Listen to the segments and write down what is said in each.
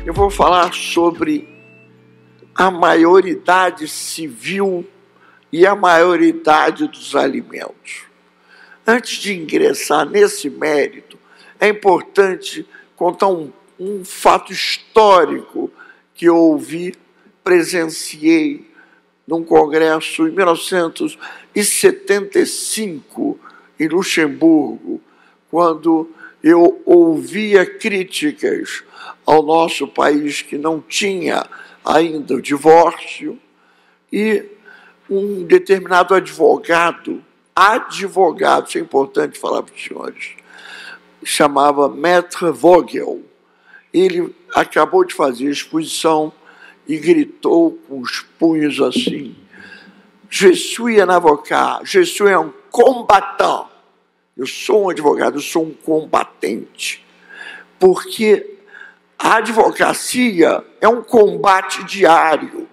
eu vou falar sobre a maioridade civil e a maioridade dos alimentos. Antes de ingressar nesse mérito, é importante contar um fato histórico que eu ouvi, presenciei num congresso em 1975, em Luxemburgo, quando eu ouvia críticas ao nosso país que não tinha ainda o divórcio, e um determinado advogado, isso é importante falar para os senhores, chamava Maître Vogel. Ele acabou de fazer a exposição e gritou com os punhos assim: Je suis un avocat, je suis un combattant. Eu sou um advogado, eu sou um combatente. Porque a advocacia é um combate diário.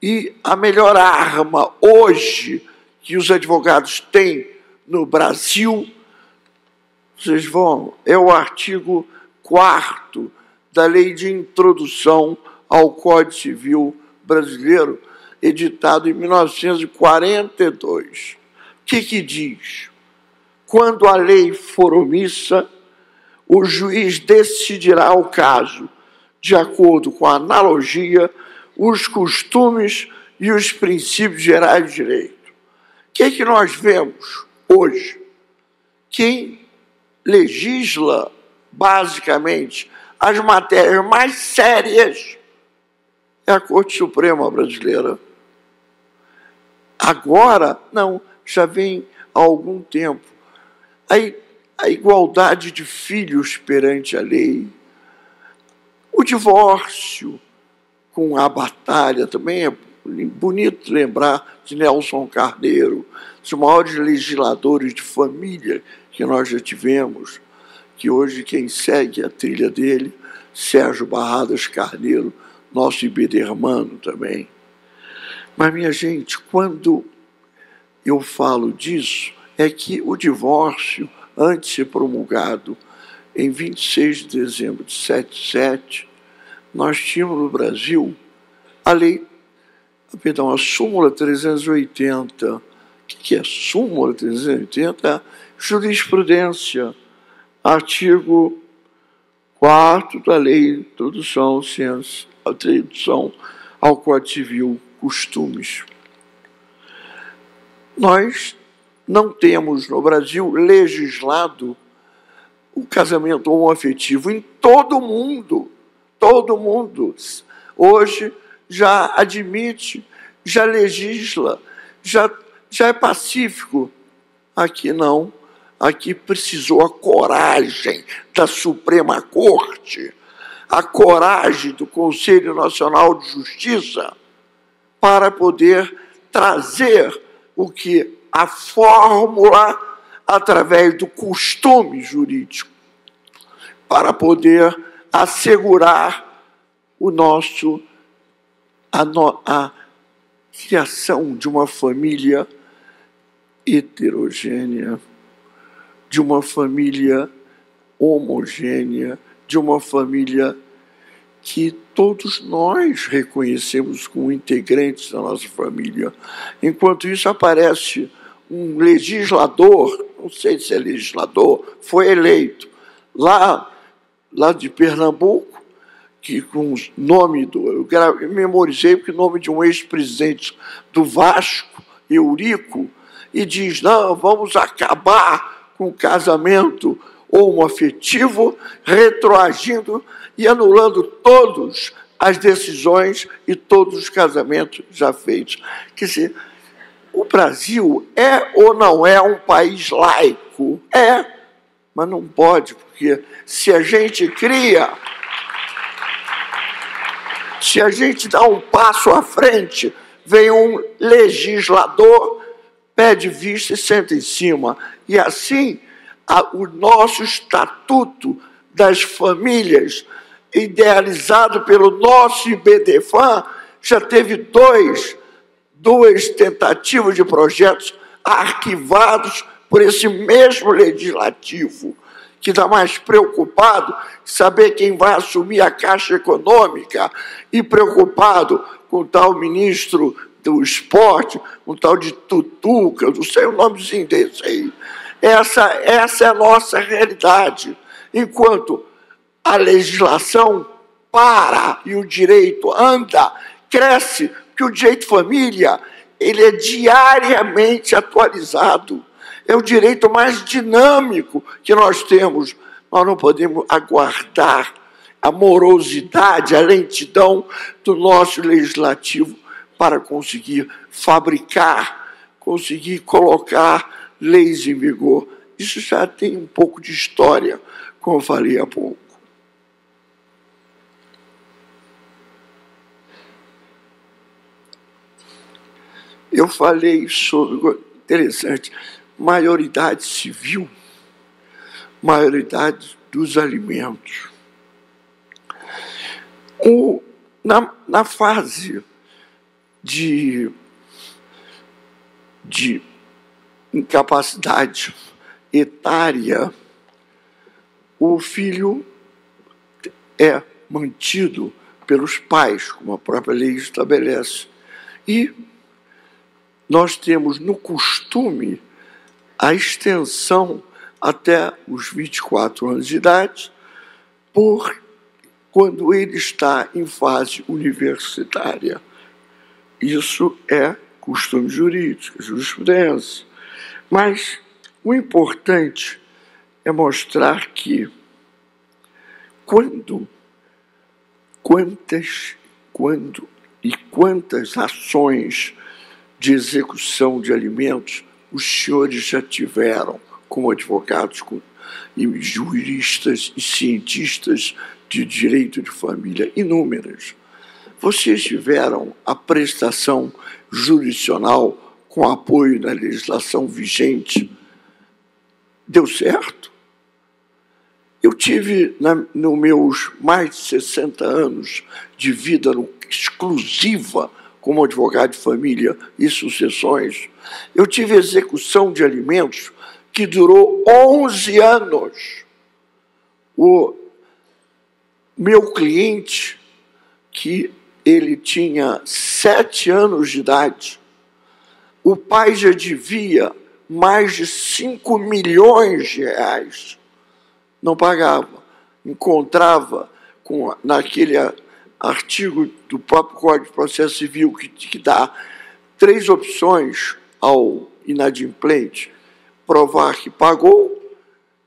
E a melhor arma hoje que os advogados têm no Brasil, é o artigo 4º da Lei de Introdução ao Código Civil Brasileiro, editado em 1942. O que diz? Quando a lei for omissa, o juiz decidirá o caso de acordo com a analogia, os costumes e os princípios gerais de direito. O que nós vemos hoje? Quem legisla, basicamente, as matérias mais sérias é a Corte Suprema Brasileira. Agora, não, já vem há algum tempo. A igualdade de filhos perante a lei, o divórcio com a batalha, também é bonito lembrar de Nelson Carneiro, dos maiores legisladores de família que nós já tivemos, que hoje quem segue a trilha dele, Sérgio Barradas Carneiro, nosso ibedermano também. Mas, minha gente, quando eu falo disso, é que o divórcio, antes de ser promulgado em 26 de dezembro de 77, nós tínhamos no Brasil a súmula 380. O que é súmula 380? Jurisprudência, artigo 4º da Lei de Introdução ao Código Civil, costumes. Nós não temos no Brasil legislado o casamento homoafetivo em todo o mundo. Todo mundo hoje já admite, já legisla, já é pacífico. Aqui não. Aqui precisou a coragem da Suprema Corte, a coragem do Conselho Nacional de Justiça para poder trazer a fórmula através do costume jurídico, para poder assegurar a criação de uma família heterogênea, de uma família homogênea, de uma família que todos nós reconhecemos como integrantes da nossa família. Enquanto isso, aparece um legislador, não sei se é legislador, foi eleito lá de Pernambuco, que com o nome eu memorizei porque o nome de um ex-presidente do Vasco, Eurico, e diz: não, vamos acabar com o casamento homoafetivo, retroagindo e anulando todas as decisões e todos os casamentos já feitos. Quer dizer, o Brasil é ou não é um país laico? É, mas não pode, porque se a gente dá um passo à frente, vem um legislador, pede vista e senta em cima. E assim, o nosso Estatuto das Famílias, idealizado pelo nosso IBDFAM, já teve duas tentativas de projetos arquivados por esse mesmo legislativo, que está mais preocupado em saber quem vai assumir a Caixa Econômica e preocupado com o tal ministro do esporte, um tal de Tutuca, não sei o nomezinho desse aí. Essa é a nossa realidade. Enquanto a legislação para e o direito anda, cresce, porque o direito de família ele é diariamente atualizado. É o direito mais dinâmico que nós temos. Nós não podemos aguardar a morosidade, a lentidão do nosso legislativo para conseguir fabricar, conseguir colocar leis em vigor. Isso já tem um pouco de história, como eu falei há pouco. Eu falei sobre, interessante, maioridade civil, maioridade dos alimentos. Na fase de incapacidade etária, o filho é mantido pelos pais, como a própria lei estabelece. E nós temos no costume a extensão até os 24 anos de idade, quando ele está em fase universitária. Isso é costume jurídico, jurisprudência. Mas o importante é mostrar que quantas ações de execução de alimentos os senhores já tiveram como advogados, e juristas e cientistas de direito de família, inúmeras. Vocês tiveram a prestação jurisdicional com apoio da legislação vigente? Deu certo? Eu tive, nos meus mais de 60 anos de vida exclusiva como advogado de família e sucessões, eu tive execução de alimentos que durou 11 anos. O meu cliente, que ele tinha 7 anos de idade, o pai já devia mais de 5 milhões de reais. Não pagava. Encontrava naquele artigo do próprio Código de Processo Civil que dá 3 opções ao inadimplente: provar que pagou,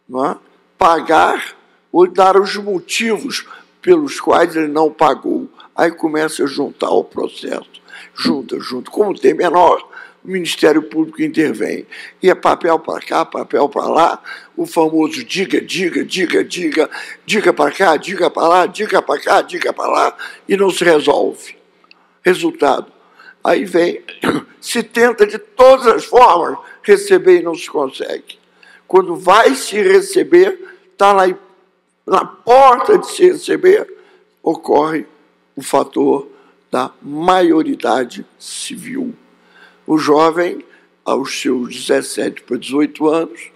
não é? Pagar ou dar os motivos pelos quais ele não pagou. Aí começa a juntar o processo. Junta. Como tem menor, o Ministério Público intervém. E é papel para cá, papel para lá, o famoso diga para cá, diga para lá, diga para cá, diga para lá, e não se resolve. Resultado, aí vem, se tenta de todas as formas receber e não se consegue. Quando vai se receber, está lá na porta de se receber, ocorre o fator da maioridade civil. O jovem, aos seus 17 para 18 anos,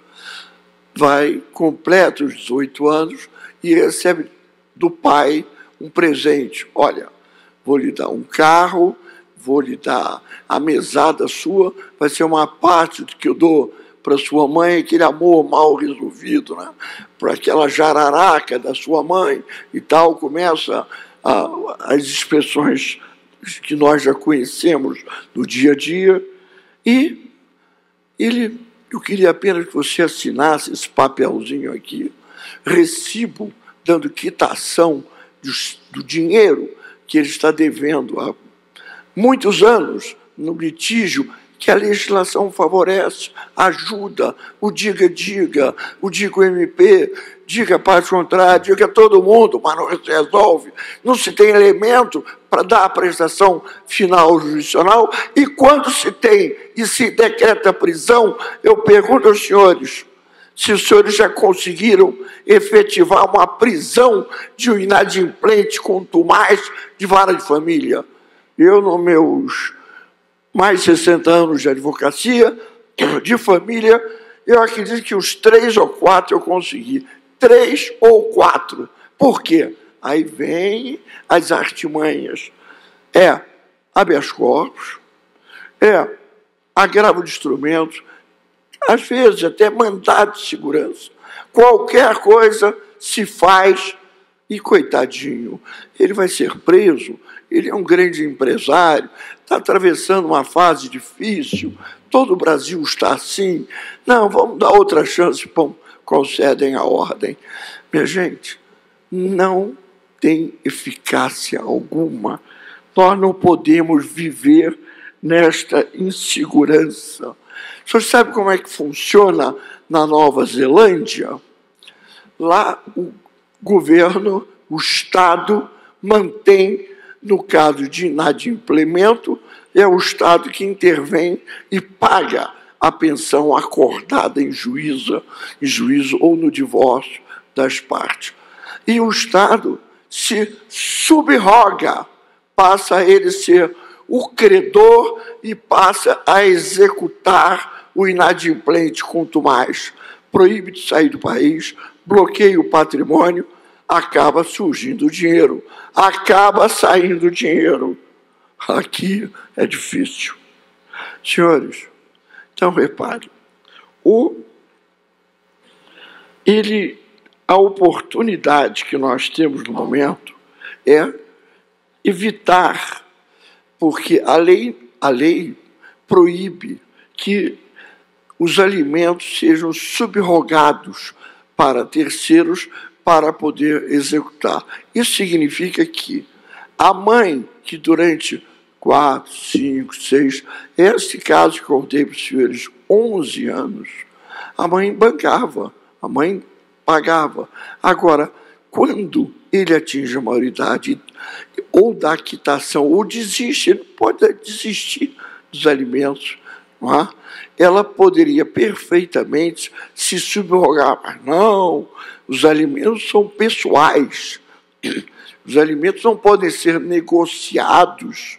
completa os 18 anos e recebe do pai um presente. Olha, vou lhe dar um carro, vou lhe dar a mesada sua, vai ser uma parte do que eu dou para sua mãe, aquele amor mal resolvido, né? Para aquela jararaca da sua mãe e tal, começa as expressões que nós já conhecemos no dia a dia. E eu queria apenas que você assinasse esse papelzinho aqui, recibo, dando quitação do dinheiro que ele está devendo há muitos anos no litígio que a legislação favorece, ajuda, o diga, o diga MP, diga a parte contrária, diga todo mundo, mas não se resolve. Não se tem elemento para dar a prestação final jurisdicional, e quando se tem e se decreta prisão, eu pergunto aos senhores, se os senhores já conseguiram efetivar uma prisão de um inadimplente contumaz de vara de família. Eu, nos meus mais de 60 anos de advocacia, de família, eu acredito que uns 3 ou 4 eu consegui. 3 ou 4. Por quê? Aí vem as artimanhas. Habeas corpus, agravo de instrumentos, às vezes até mandado de segurança. Qualquer coisa se faz e, coitadinho, ele vai ser preso. Ele é um grande empresário, está atravessando uma fase difícil, todo o Brasil está assim. Não, vamos dar outra chance, concedem a ordem. Minha gente, não tem eficácia alguma. Nós não podemos viver nesta insegurança. O senhor sabe como é que funciona na Nova Zelândia? Lá o governo, o Estado, mantém, no caso de inadimplemento, é o Estado que intervém e paga a pensão acordada em juízo ou no divórcio das partes. E o Estado se subroga, passa a ele ser o credor e passa a executar o inadimplente, quanto mais. Proíbe de sair do país, bloqueia o patrimônio, acaba surgindo dinheiro, acaba saindo dinheiro. Aqui é difícil. Senhores, então repare, a oportunidade que nós temos no momento é evitar, porque a lei proíbe que os alimentos sejam subrogados para terceiros para poder executar. Isso significa que a mãe, que durante 4, 5, 6, esse caso que eu contei para os senhores, 11 anos, a mãe bancava, a mãe pagava. Agora, quando ele atinge a maioridade, ou da quitação, ou desiste, ele pode desistir dos alimentos, não é? Ela poderia perfeitamente se subrogar, mas não, os alimentos são pessoais, os alimentos não podem ser negociados,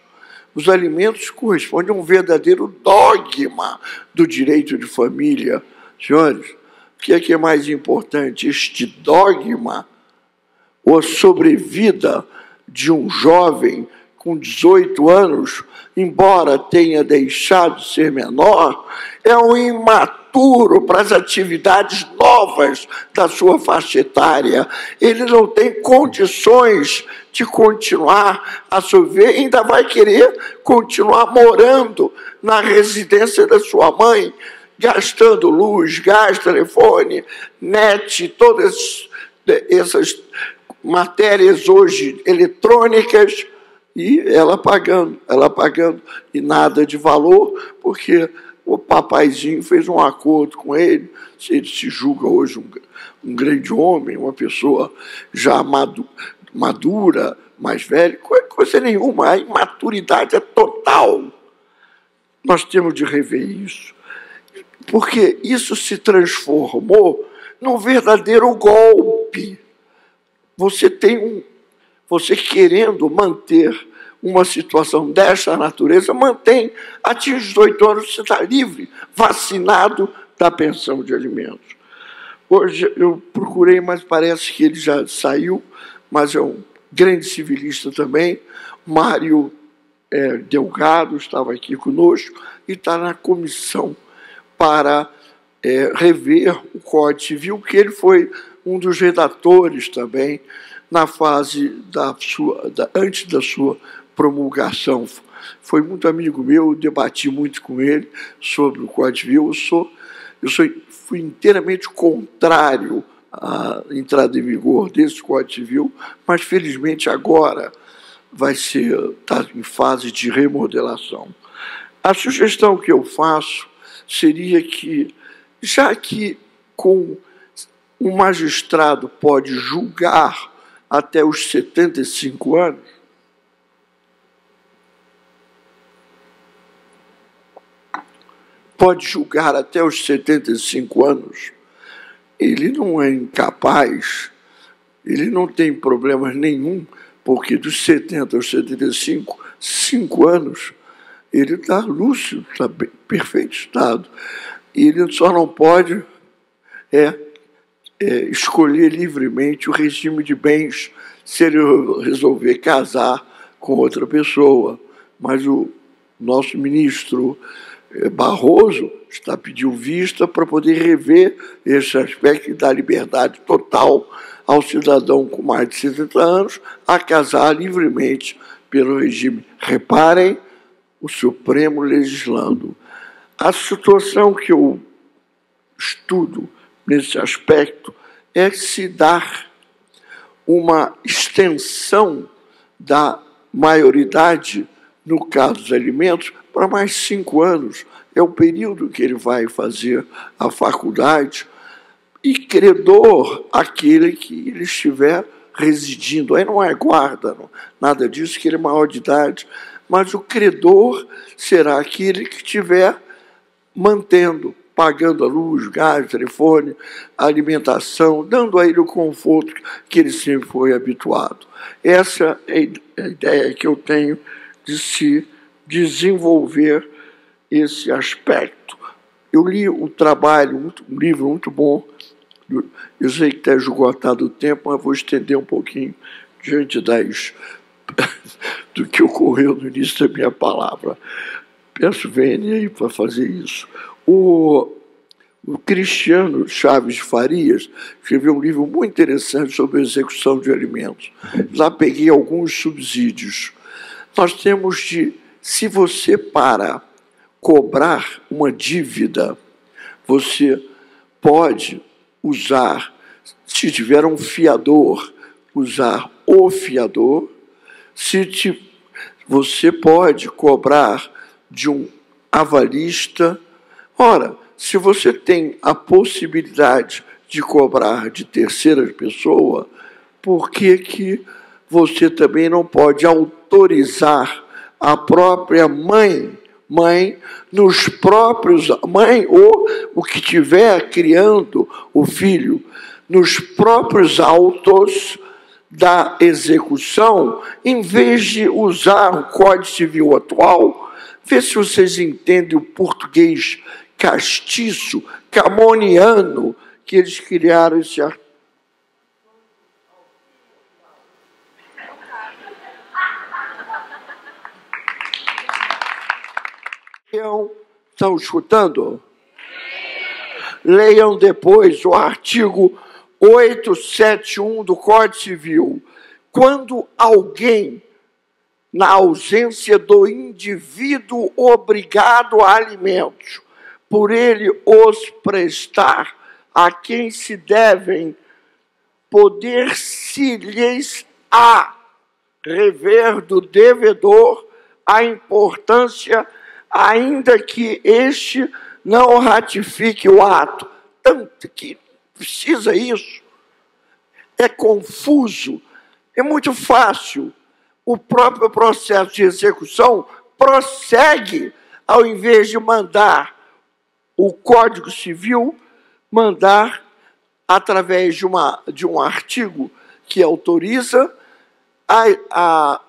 os alimentos correspondem a um verdadeiro dogma do direito de família. Senhores, o que é mais importante, este dogma ou a sobrevida de um jovem com 18 anos, embora tenha deixado de ser menor, é um imaturo para as atividades novas da sua faixa etária. Ele não tem condições de continuar a sofrer, ainda vai querer continuar morando na residência da sua mãe, gastando luz, gás, telefone, net, todas essas matérias hoje eletrônicas, e ela pagando, e nada de valor, porque o papaizinho fez um acordo com ele, se ele se julga hoje um grande homem, uma pessoa já madura, mais velha, coisa nenhuma, a imaturidade é total. Nós temos de rever isso, porque isso se transformou num verdadeiro golpe. Você querendo manter uma situação dessa natureza, atinge os 18 anos, você está livre, vacinado da pensão de alimentos. Hoje eu procurei, mas parece que ele já saiu, mas é um grande civilista também, Mário Delgado, estava aqui conosco, e está na comissão para rever o Código Civil, que ele foi um dos redatores também, na fase antes da sua promulgação. Foi muito amigo meu, debati muito com ele sobre o Código Civil. Fui inteiramente contrário à entrada em vigor desse Código Civil, mas, felizmente, agora está em fase de remodelação. A sugestão que eu faço seria que, já que um magistrado pode julgar até os 75 anos, ele não é incapaz, ele não tem problemas nenhum, porque dos 70 aos 75, 5 anos, ele está lúcido, está em perfeito estado. Ele só não pode escolher livremente o regime de bens se ele resolver casar com outra pessoa. Mas o nosso ministro Barroso está pedindo vista para poder rever esse aspecto e dar liberdade total ao cidadão com mais de 70 anos a casar livremente pelo regime. Reparem, o Supremo legislando. A situação que eu estudo nesse aspecto é se dar uma extensão da maioridade, no caso dos alimentos, para mais 5 anos. É o período que ele vai fazer a faculdade, e credor aquele que ele estiver residindo. Aí não é guarda, não, nada disso, que ele é maior de idade, mas o credor será aquele que estiver mantendo, pagando a luz, gás, telefone, alimentação, dando a ele o conforto que ele sempre foi habituado. Essa é a ideia que eu tenho de se desenvolver esse aspecto. Eu li um trabalho, um livro muito bom, eu sei que está esgotado o tempo, mas vou estender um pouquinho diante do que ocorreu no início da minha palavra. Peço Vênia aí para fazer isso. O Cristiano Chaves Farias escreveu um livro muito interessante sobre a execução de alimentos. Lá peguei alguns subsídios. Nós temos de, se você para cobrar uma dívida, você pode usar, se tiver um fiador, usar o fiador. Você pode cobrar de um avalista. Ora, se você tem a possibilidade de cobrar de terceira pessoa, por que você também não pode autorizar a própria mãe nos próprios, mãe ou o que estiver criando o filho, nos próprios autos da execução, em vez de usar o Código Civil atual? Vê se vocês entendem o português castiço, camoniano, que eles criaram esse artigo. Estão escutando? Leiam depois o artigo 871 do Código Civil. Quando alguém, na ausência do indivíduo obrigado a alimentos, por ele os prestar a quem se devem, poder-se-lhes a rever do devedor a importância, ainda que este não ratifique o ato. Tanto que precisa isso. É confuso, é muito fácil. O próprio processo de execução prossegue, ao invés de mandar o Código Civil, mandar, através de um artigo que autoriza,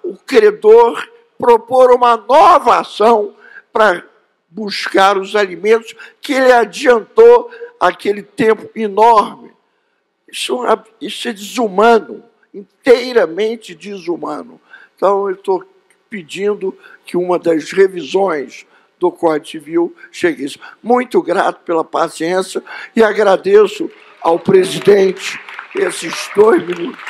o credor propor uma nova ação para buscar os alimentos que ele adiantou aquele tempo enorme. Isso é desumano, inteiramente desumano. Então, eu estou pedindo que uma das revisões do Código Civil chegue a isso. Muito grato pela paciência e agradeço ao presidente esses 2 minutos.